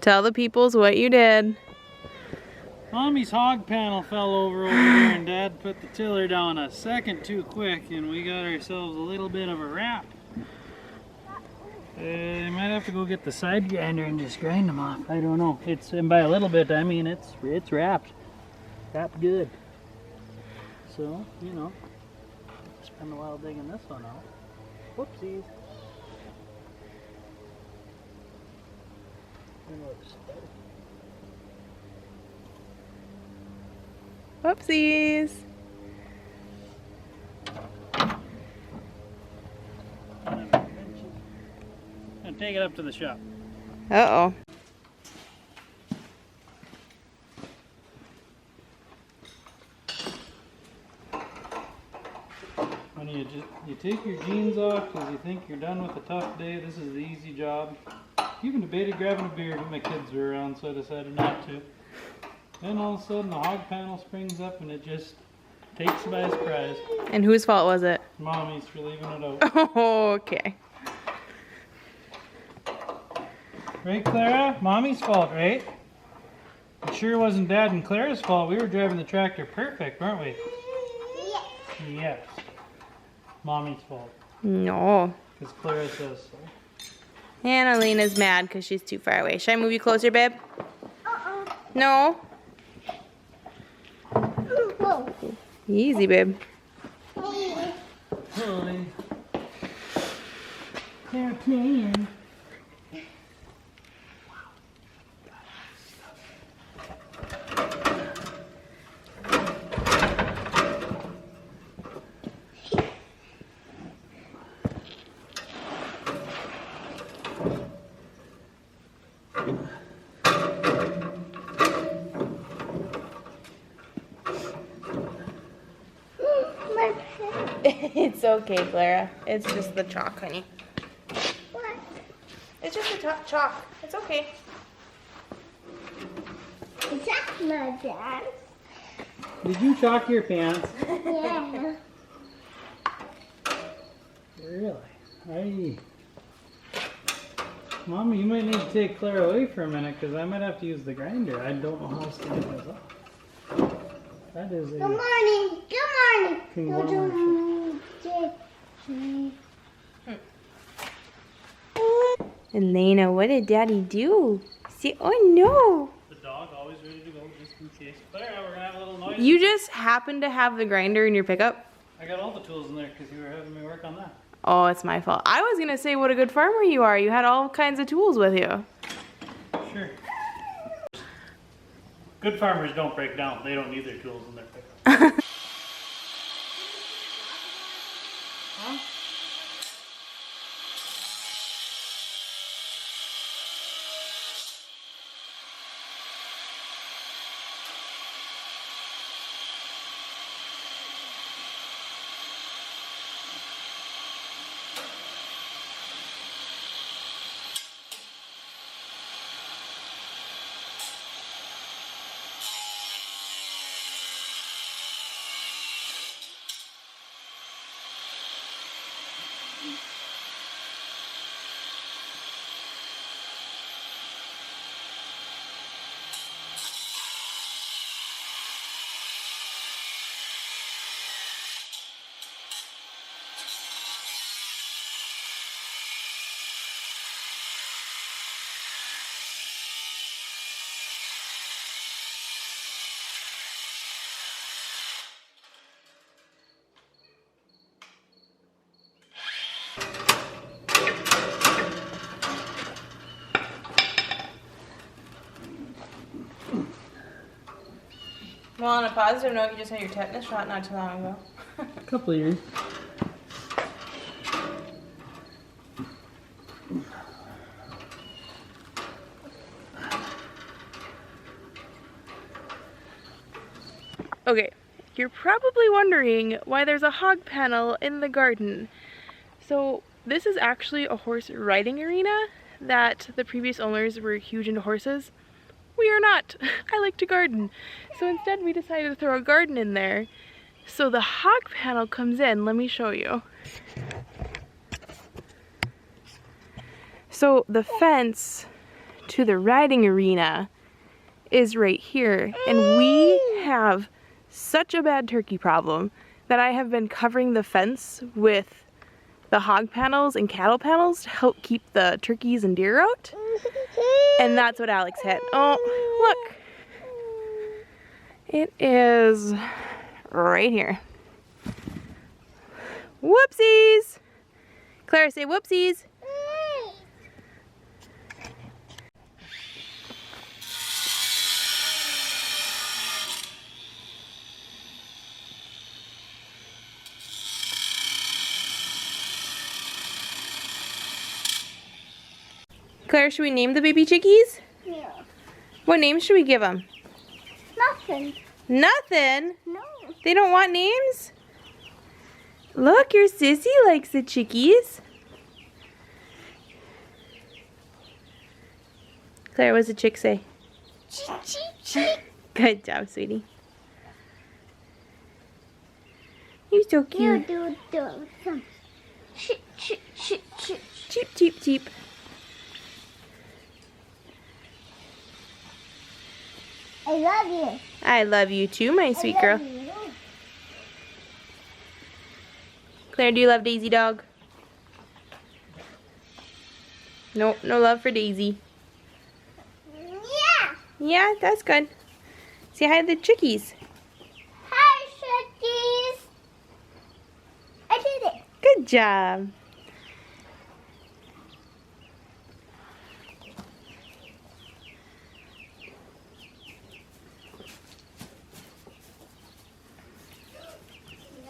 Tell the peoples what you did. Mommy's hog panel fell over there and Dad put the tiller down a second too quick and we got ourselves a little bit of a wrap. I might have to go get the side grinder and just grind them off. I don't know. And by a little bit, I mean it's wrapped. Wrapped good. So, you know, spend a while digging this one out. Whoopsies. Whoopsies. And take it up to the shop. Uh-oh. When you take your jeans off because you think you're done with a tough day, this is the easy job. Even debated grabbing a beer, but my kids were around, so I decided not to. Then all of a sudden the hog panel springs up and it just takes you by surprise. And whose fault was it? Mommy's for leaving it out. Oh, okay. Right, Clara? Mommy's fault, right? It sure wasn't Dad and Clara's fault. We were driving the tractor perfect, weren't we? Yes. Yes. Mommy's fault. No. Because Clara says so. And Alina's mad because she's too far away. Should I move you closer, babe? No? Whoa. Easy, babe. Hi. They're playing. It's okay, Clara. It's just the chalk, honey. What? It's just the chalk. It's okay. Is that my dad? Did you chalk your pants? Yeah. Really? Hey. Mommy, you might need to take Clara away for a minute because I might have to use the grinder. I don't know how else to get this off. That is a... Good morning. Good morning. Conglomeration. Elena, what did Daddy do? See, oh no! The dog always ready to go just in case. Clara, we're gonna have a little noise. You just happen to have the grinder in your pickup? I got all the tools in there because you were having me work on that. Oh, it's my fault. I was gonna say what a good farmer you are. You had all kinds of tools with you. Sure. Good farmers don't break down. They don't need their tools in their pickup. Huh? Well, on a positive note, you just had your tetanus shot not too long ago. A couple of years. Okay, you're probably wondering why there's a hog panel in the garden. So this is actually a horse riding arena that the previous owners were huge into horses. We are not. I like to garden. So instead we decided to throw a garden in there. So the hog panel comes in. Let me show you. So the fence to the riding arena is right here. And we have such a bad turkey problem that I have been covering the fence with the hog panels and cattle panels to help keep the turkeys and deer out. And that's what Alex hit. Oh, look. It is right here. Whoopsies! Clara, say whoopsies. Claire, should we name the baby chickies? Yeah. What names should we give them? Nothing. Nothing? No. They don't want names? Look, your sissy likes the chickies. Claire, what does the chick say? Cheep, cheep, cheep. Good job, sweetie. You're so You cute. do some. Cheep, cheep, cheep, cheep. Cheep, cheep, cheep. I love you. I love you too, my sweet girl. You. Claire, do you love Daisy dog? Nope, no love for Daisy. Yeah. Yeah, that's good. Say hi to the chickies. Hi, chickies. I did it. Good job.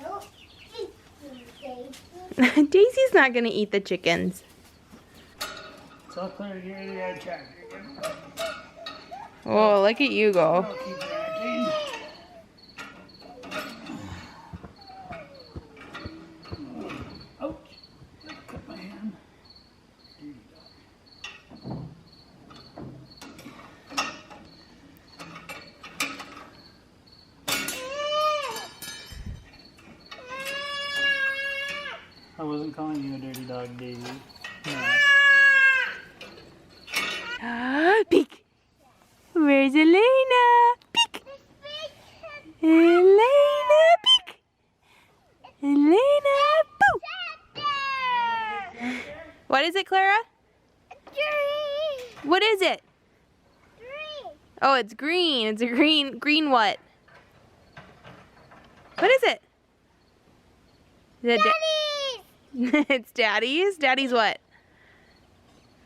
Nope. Daisy's not gonna eat the chickens. So Claire, you're the eye tracker again. Oh, look at you go. I'll keep tracking. Ouch! I cut my hand. Dirty dog. I wasn't calling you a dirty dog, Daisy. No. Peek. Where's Elena? Peek. Elena, peek. Elena, boo. What is it, Clara? What is it? Oh, it's green. It's a green what? What is it? Is it it's Daddy's? Daddy's what?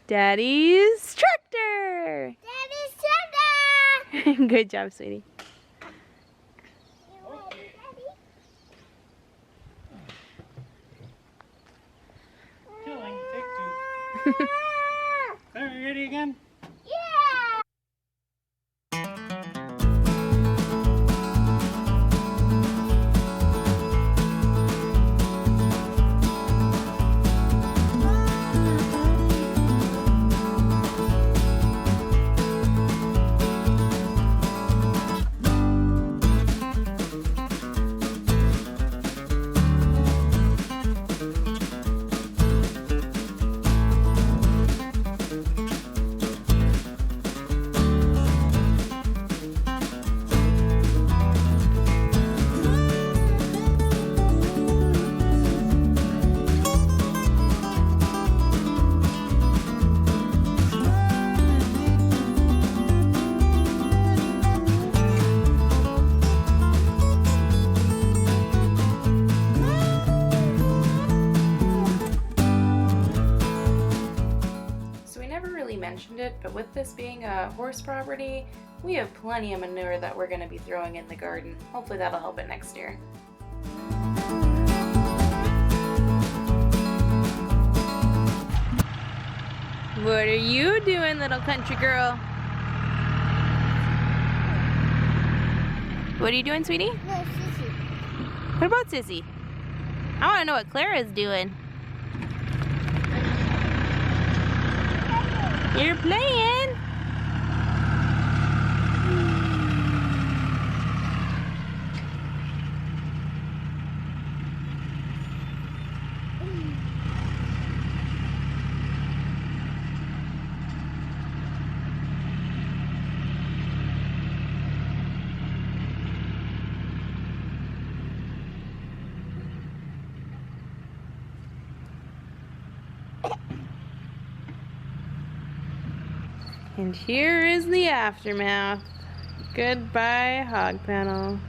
Daddy's tractor! Good job, sweetie. Killing, take two. Claire, you ready again? Mentioned it, but with this being a horse property, we have plenty of manure that we're going to be throwing in the garden. Hopefully that'll help it next year. What are you doing, little country girl? What are you doing, sweetie? No, Sissy. What about Sissy? I want to know what Clara's doing. You're playing. And here is the aftermath. Goodbye, hog panel.